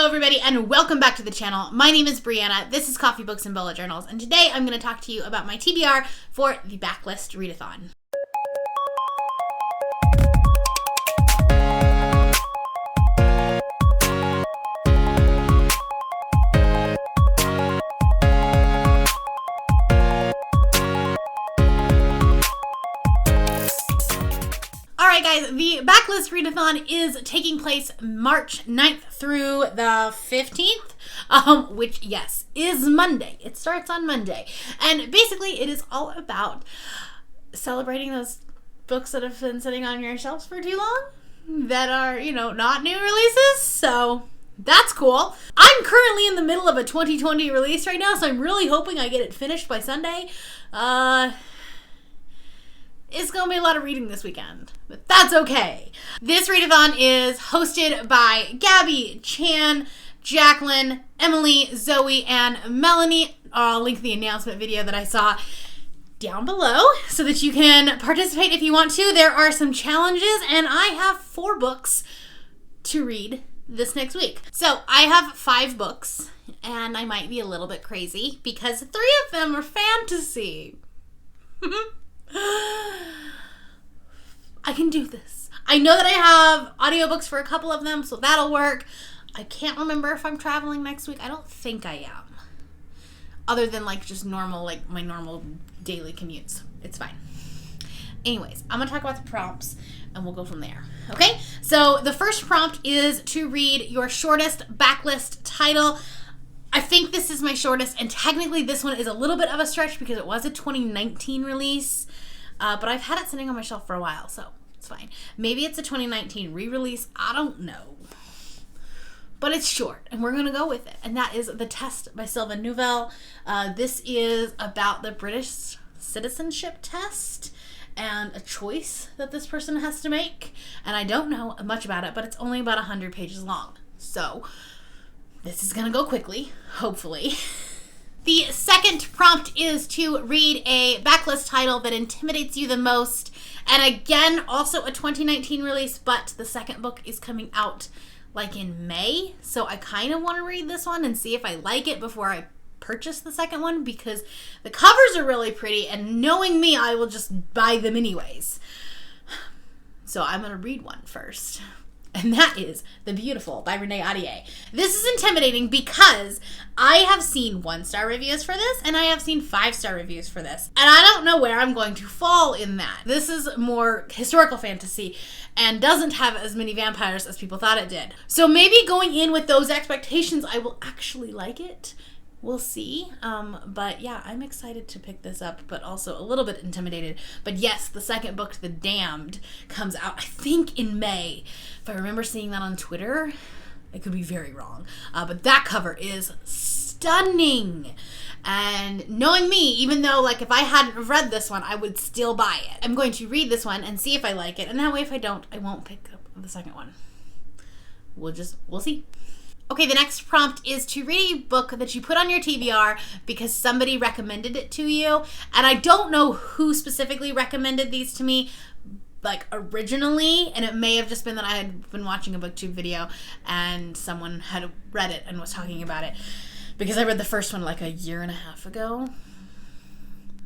Hello everybody and welcome back to the channel. My name is Brianna, this is Coffee Books and Bullet Journals, and today I'm going to talk to you about my TBR for the Backlist Readathon. Alright guys, the Backlist Readathon is taking place March 9th through the 15th, which, yes, is Monday. It starts on Monday. And basically, it is all about celebrating those books that have been sitting on your shelves for too long, that are, not new releases, so that's cool. I'm currently in the middle of a 2020 release right now, so I'm really hoping I get it finished by Sunday. It's going to be a lot of reading this weekend, but that's okay. This readathon is hosted by Gabby, Chan, Jacqueline, Emily, Zoe, and Melanie. I'll link the announcement video that I saw down below so that you can participate if you want to. There are some challenges, and I have 4 books to read this next week. So I have 5 books, and I might be a little bit crazy because 3 of them are fantasy. I can do this. I know that I have audiobooks for a couple of them, so that'll work. I can't remember if I'm traveling next week. I don't think I am. Other than just normal, my normal daily commutes. It's fine. Anyways, I'm going to talk about the prompts and we'll go from there. Okay? So the first prompt is to read your shortest backlist title. I think this is my shortest, and technically this one is a little bit of a stretch because it was a 2019 release, but I've had it sitting on my shelf for a while, so it's fine. Maybe it's a 2019 re-release, I don't know. But it's short, and we're going to go with it, and that is The Test by Sylvain Neuvel. This is about the British citizenship test and a choice that this person has to make, and I don't know much about it, but it's only about 100 pages long, so this is going to go quickly, hopefully. The second prompt is to read a backlist title that intimidates you the most. And again, also a 2019 release, but the second book is coming out in May. So I kind of want to read this one and see if I like it before I purchase the second one, because the covers are really pretty, and knowing me, I will just buy them anyways. So I'm going to read one first. And that is The Beautiful by Renee Ahdieh. This is intimidating because I have seen 1-star reviews for this, and I have seen 5-star reviews for this. And I don't know where I'm going to fall in that. This is more historical fantasy and doesn't have as many vampires as people thought it did. So maybe going in with those expectations, I will actually like it. We'll see. But yeah, I'm excited to pick this up, but also a little bit intimidated. But yes, the second book, The Damned, comes out, I think, in May. If I remember seeing that on Twitter, I could be very wrong. But that cover is stunning. And knowing me, even though, if I hadn't read this one, I would still buy it. I'm going to read this one and see if I like it. And that way, if I don't, I won't pick up the second one. We'll see. Okay, the next prompt is to read a book that you put on your TBR because somebody recommended it to you. And I don't know who specifically recommended these to me, originally. And it may have just been that I had been watching a BookTube video and someone had read it and was talking about it. Because I read the first one a year and a half ago.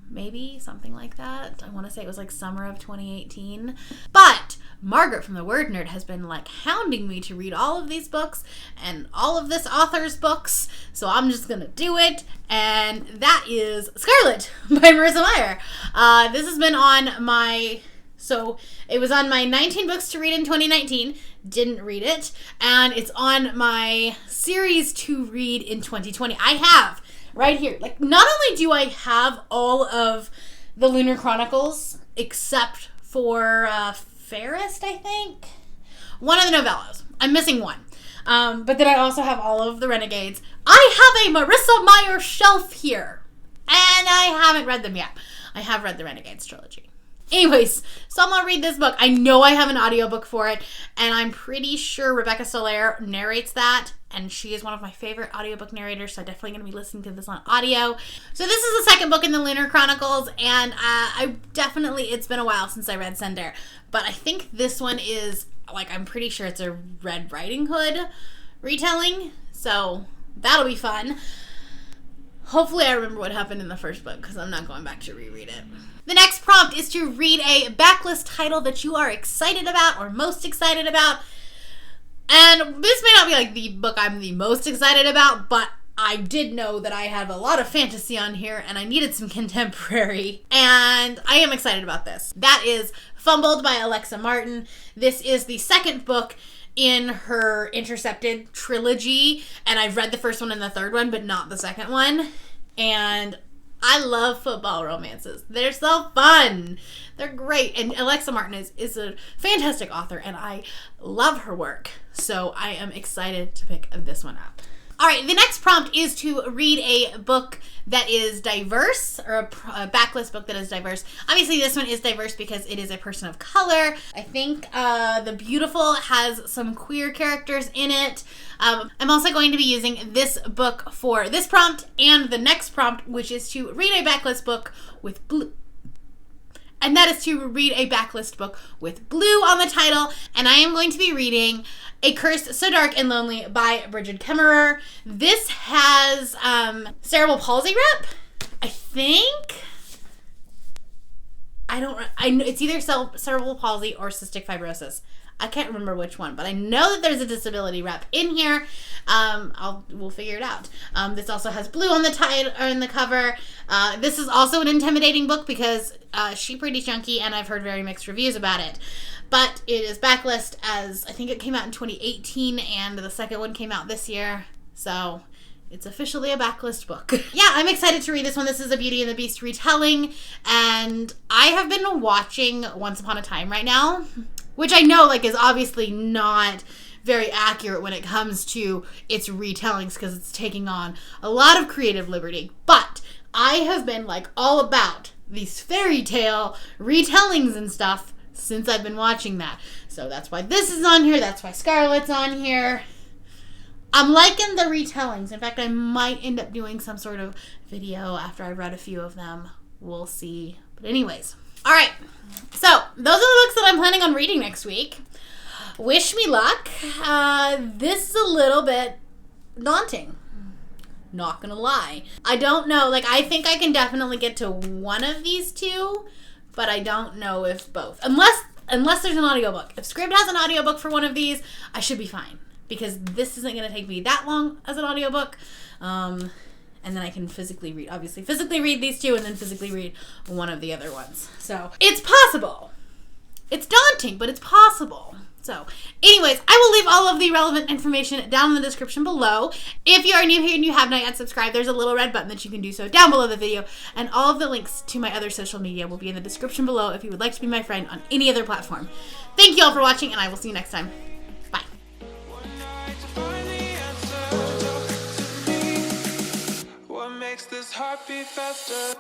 Maybe, something like that. I want to say it was summer of 2018. But Margaret from The Word Nerd has been hounding me to read all of these books and all of this author's books. So I'm just going to do it. And that is Scarlet by Marissa Meyer. This has been on my... So it was on my 19 books to read in 2019. Didn't read it. And it's on my series to read in 2020. I have... right here. Not only do I have all of the Lunar Chronicles, except for Fairest, I think. One of the novellas. I'm missing one. But then I also have all of the Renegades. I have a Marissa Meyer shelf here. And I haven't read them yet. I have read the Renegades trilogy. Anyways, so I'm going to read this book. I know I have an audiobook for it, and I'm pretty sure Rebecca Soler narrates that, and she is one of my favorite audiobook narrators, so I'm definitely going to be listening to this on audio. So this is the second book in the Lunar Chronicles, and it's been a while since I read Sender, but I think this one is, I'm pretty sure it's a Red Riding Hood retelling, So that'll be fun. Hopefully I remember what happened in the first book because I'm not going back to reread it. The next prompt is to read a backlist title that you are excited about or most excited about. And this may not be like the book I'm the most excited about, but I did know that I have a lot of fantasy on here and I needed some contemporary. And I am excited about this. That is Fumbled by Alexa Martin. This is the second book in her Intercepted trilogy. And I've read the first one and the third one, but not the second one. And I love football romances. They're so fun. They're great. And Alexa Martin is a fantastic author, and I love her work. So I am excited to pick this one up. All right, the next prompt is to read a book that is diverse, or a backlist book that is diverse. Obviously, this one is diverse because it is a person of color. I think The Beautiful has some queer characters in it. I'm also going to be using this book for this prompt and the next prompt, which is to read a backlist book with blue. And that is to read a backlist book with blue on the title. And I am going to be reading A Curse So Dark and Lonely by Bridget Kemmerer. This has cerebral palsy rep, I think. I know it's either cerebral palsy or cystic fibrosis. I can't remember which one, but I know that there's a disability rep in here. We'll figure it out. This also has blue on the title or in the cover. This is also an intimidating book because she's pretty chunky, and I've heard very mixed reviews about it. But it is backlist, as I think it came out in 2018, and the second one came out this year. So it's officially a backlist book. Yeah, I'm excited to read this one. This is a Beauty and the Beast retelling, and I have been watching Once Upon a Time right now, which I know is obviously not very accurate when it comes to its retellings because it's taking on a lot of creative liberty. But I have been all about these fairy tale retellings and stuff since I've been watching that. So that's why this is on here. That's why Scarlet's on here. I'm liking the retellings. In fact, I might end up doing some sort of video after I've read a few of them. We'll see. But anyways. All right. So those are the books that I'm planning on reading next week. Wish me luck. This is a little bit daunting. Not gonna lie. I don't know. I think I can definitely get to one of these two, but I don't know if both. Unless there's an audiobook. If Scribd has an audiobook for one of these, I should be fine. Because this isn't going to take me that long as an audiobook. And then I can physically read these two and then physically read one of the other ones. So it's possible. It's daunting, but it's possible. So anyways, I will leave all of the relevant information down in the description below. If you are new here and you have not yet subscribed, there's a little red button that you can do so down below the video. And all of the links to my other social media will be in the description below if you would like to be my friend on any other platform. Thank you all for watching, and I will see you next time. Bye. What makes this heart beat faster?